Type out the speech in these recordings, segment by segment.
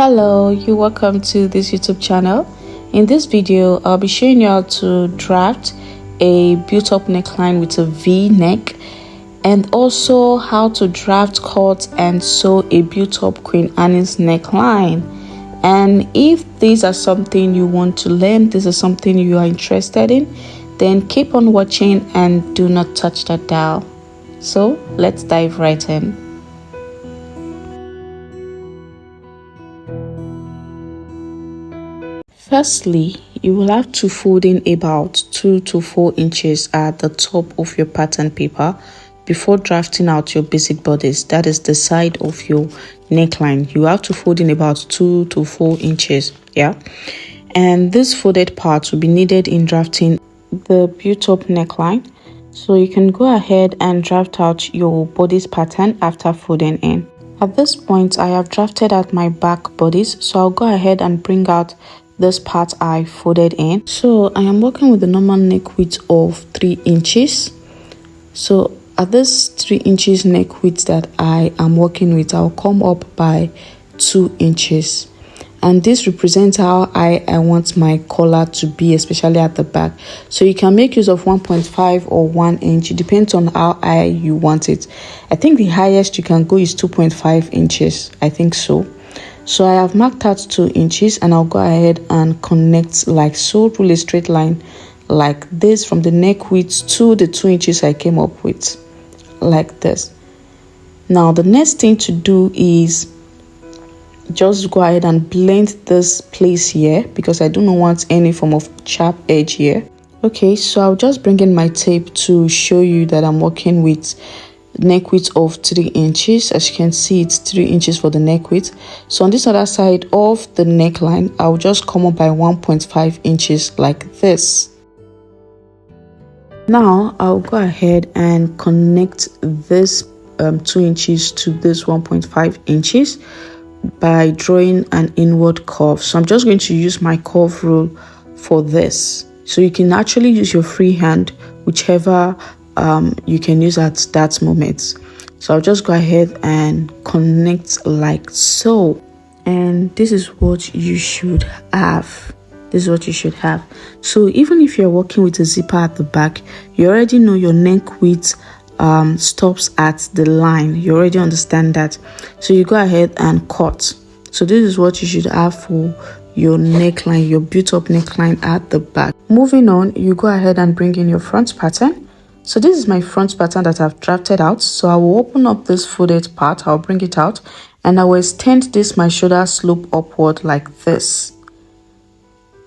Hello, you're welcome to this YouTube channel. In this video, I'll be showing you how to draft a built-up neckline with a V-neck, and also how to draft, cut, and sew a built-up Queen Anne's neckline. And if these are something you want to learn, this is something you are interested in, then keep on watching and do not touch that dial. So let's dive right in. Firstly, you will have to fold in about 2 to 4 inches at the top of your pattern paper before drafting out your basic bodice. That is the side of your neckline. You have to fold in about 2 to 4 inches. And this folded part will be needed in drafting the built-up neckline. So you can go ahead and draft out your bodice pattern after folding in. At this point, I have drafted out my back bodice, so I'll go ahead and bring out this part I folded in. So I am working with the normal neck width of 3 inches. So at this 3 inches neck width that I am working with, I'll come up by 2 inches. And this represents how high I want my collar to be, especially at the back. So you can make use of 1.5 or 1 inch. It depends on how high you want it. I think the highest you can go is 2.5 inches. I think so. So I have marked out 2 inches, and I'll go ahead and connect like so, rule a straight line like this from the neck width to the 2 inches I came up with, like this. Now the next thing to do is just go ahead and blend this place here, because I do not want any form of sharp edge here. Okay, so I'll just bring in my tape to show you that I'm working with neck width of 3 inches. As you can see, it's 3 inches for the neck width. So on this other side of the neckline, I'll just come up by 1.5 inches like this. Now I'll go ahead and connect this 2 inches to this 1.5 inches by drawing an inward curve. So I'm just going to use my curve rule for this. So you can actually use your free hand, whichever you can use at that moment. So I'll just go ahead and connect like so, and this is what you should have. So even if you're working with a zipper at the back, you already know your neck width stops at the line. You already understand that. So you go ahead and cut. So this is what you should have for your neckline, your built-up neckline at the back. Moving on, you go ahead and bring in your front pattern. So this is my front pattern that I've drafted out. So I will open up this folded part, I'll bring it out, and I will extend this my shoulder slope upward like this.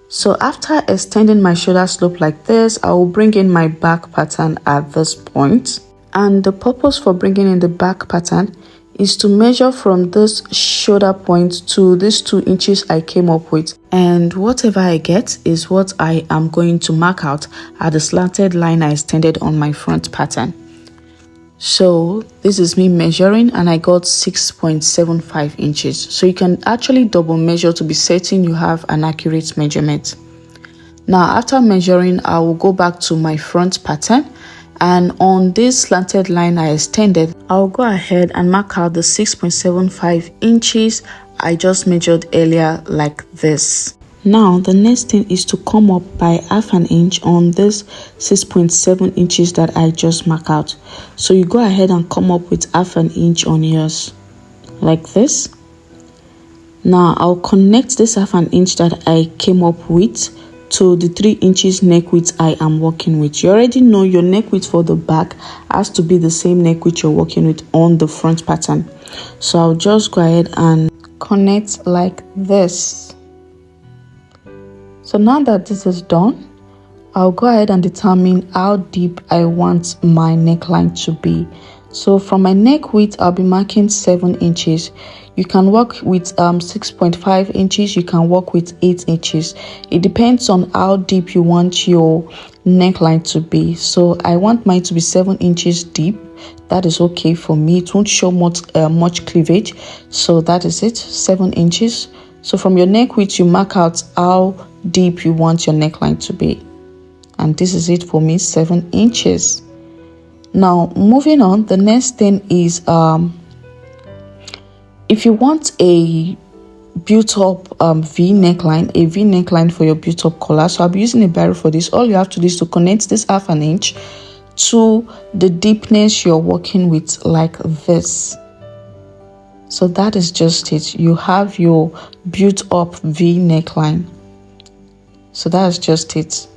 So after extending my shoulder slope like this, I will bring in my back pattern at this point. And the purpose for bringing in the back pattern is to measure from this shoulder point to these 2 inches I came up with, and whatever I get is what I am going to mark out at the slanted line I extended on my front pattern. So this is me measuring, and I got 6.75 inches. So you can actually double measure to be certain you have an accurate measurement. Now after measuring, I will go back to my front pattern, and on this slanted line I extended, I'll go ahead and mark out the 6.75 inches I just measured earlier like this. Now the next thing is to come up by half an inch on this 6.7 inches that I just marked out. So you go ahead and come up with half an inch on yours like this. Now I'll connect this half an inch that I came up with to the 3 inches neck width I am working with. You already know your neck width for the back has to be the same neck width you're working with on the front pattern. So I'll just go ahead and connect like this. So now that this is done, I'll go ahead and determine how deep I want my neckline to be. So from my neck width, I'll be marking 7 inches. You can work with 6.5 inches, you can work with 8 inches. It depends on how deep you want your neckline to be. So I want mine to be 7 inches deep. That is okay for me. It won't show much cleavage. So that is it, 7 inches. So from your neck width, you mark out how deep you want your neckline to be. And this is it for me, 7 inches. Now moving on, the next thing is if you want a built-up V neckline, a V neckline for your built-up collar. So I'll be using a barrel for this. All you have to do is to connect this 1/2 inch to the deepness you're working with, like this. So that is just it. You have your built-up V neckline. So that's just it.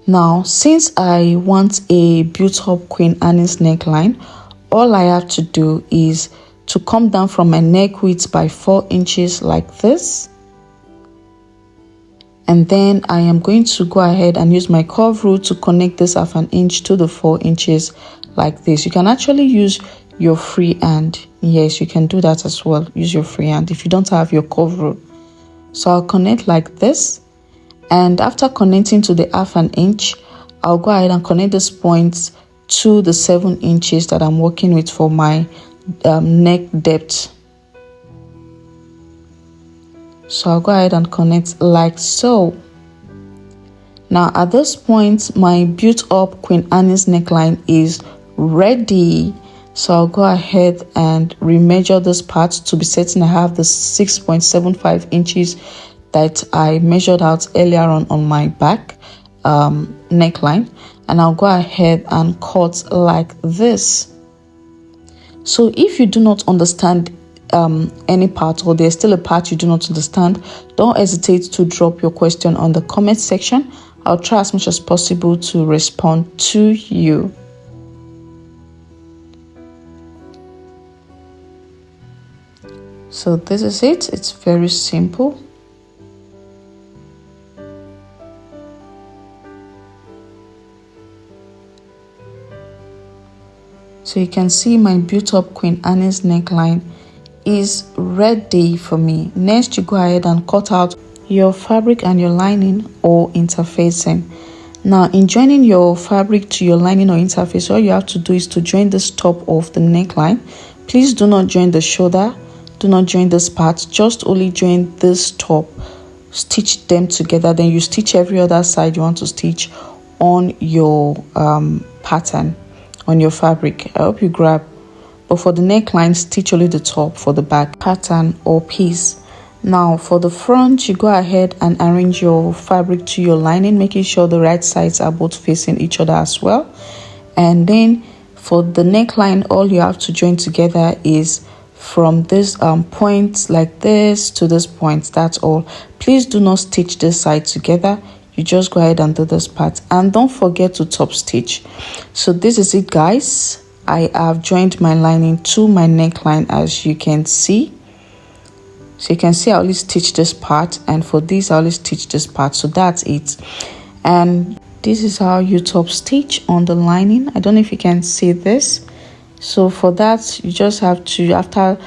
Now, since I want a built-up Queen Anne's neckline, all I have to do is to come down from my neck width by 4 inches like this. And then I am going to go ahead and use my curve rule to connect this 1/2 inch to the 4 inches like this. You can actually use your free hand. Yes, you can do that as well. Use your free hand if you don't have your curve rule. So I'll connect like this. And after connecting to the 1/2 inch, I'll go ahead and connect this point to the 7 inches that I'm working with for my neck depth. So I'll go ahead and connect like so. Now at this point, my built-up Queen Anne's neckline is ready. So I'll go ahead and remeasure this part to be certain I have the 6.75 inches that I measured out earlier on my back neckline, and I'll go ahead and cut like this. So if you do not understand any part, or there's still a part you do not understand, don't hesitate to drop your question on the comment section. I'll try as much as possible to respond to you. So this is it. It's very simple. So you can see my built-up Queen Anne's neckline is ready for me. Next, you go ahead and cut out your fabric and your lining or interfacing. Now, in joining your fabric to your lining or interface, all you have to do is to join this top of the neckline. Please do not join the shoulder. Do not join this part. Just only join this top. Stitch them together. Then you stitch every other side you want to stitch on your pattern, on your fabric. I hope you grab. But for the neckline, stitch only the top for the back pattern or piece. Now for the front, you go ahead and arrange your fabric to your lining, making sure the right sides are both facing each other as well. And then for the neckline, all you have to join together is from this point like this to this point. That's all. Please do not stitch this side together. You just go ahead and do this part, and don't forget to top stitch. So this is it, guys. I have joined my lining to my neckline, as you can see. So you can see I only stitch this part, and for this I only stitch this part. So that's it. And this is how you top stitch on the lining. I don't know if you can see this. So for that, you just have to, after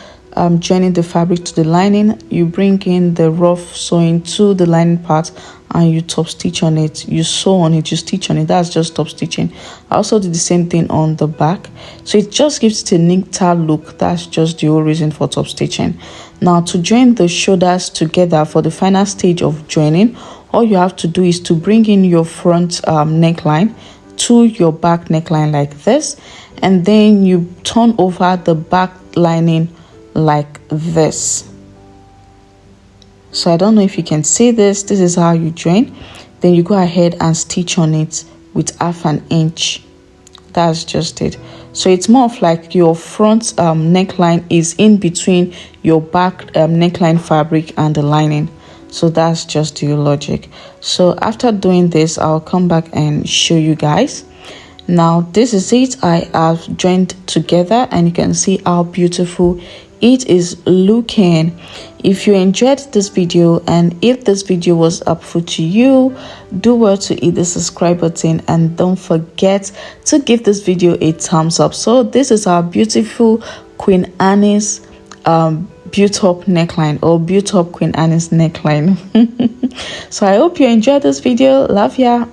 joining the fabric to the lining, you bring in the rough sewing to the lining part and you top stitch on it. You sew on it, you stitch on it. That's just top stitching. I also did the same thing on the back, so it just gives it a neater look. That's just the whole reason for top stitching. Now to join the shoulders together for the final stage of joining, all you have to do is to bring in your front neckline to your back neckline like this, and then you turn over the back lining like this. So I don't know if you can see this. This is how you join. Then you go ahead and stitch on it with 1/2 inch. That's just it. So it's more of like your front neckline is in between your back neckline fabric and the lining. So that's just your logic. So after doing this, I'll come back and show you guys. Now this is it. I have joined together, and you can see how beautiful it is looking. If you enjoyed this video, and if this video was helpful to you, do well to hit the subscribe button, and don't forget to give this video a thumbs up. So this is our beautiful Queen Anne's built-up neckline, or built-up Queen Anne's neckline. So I hope you enjoyed this video. Love ya.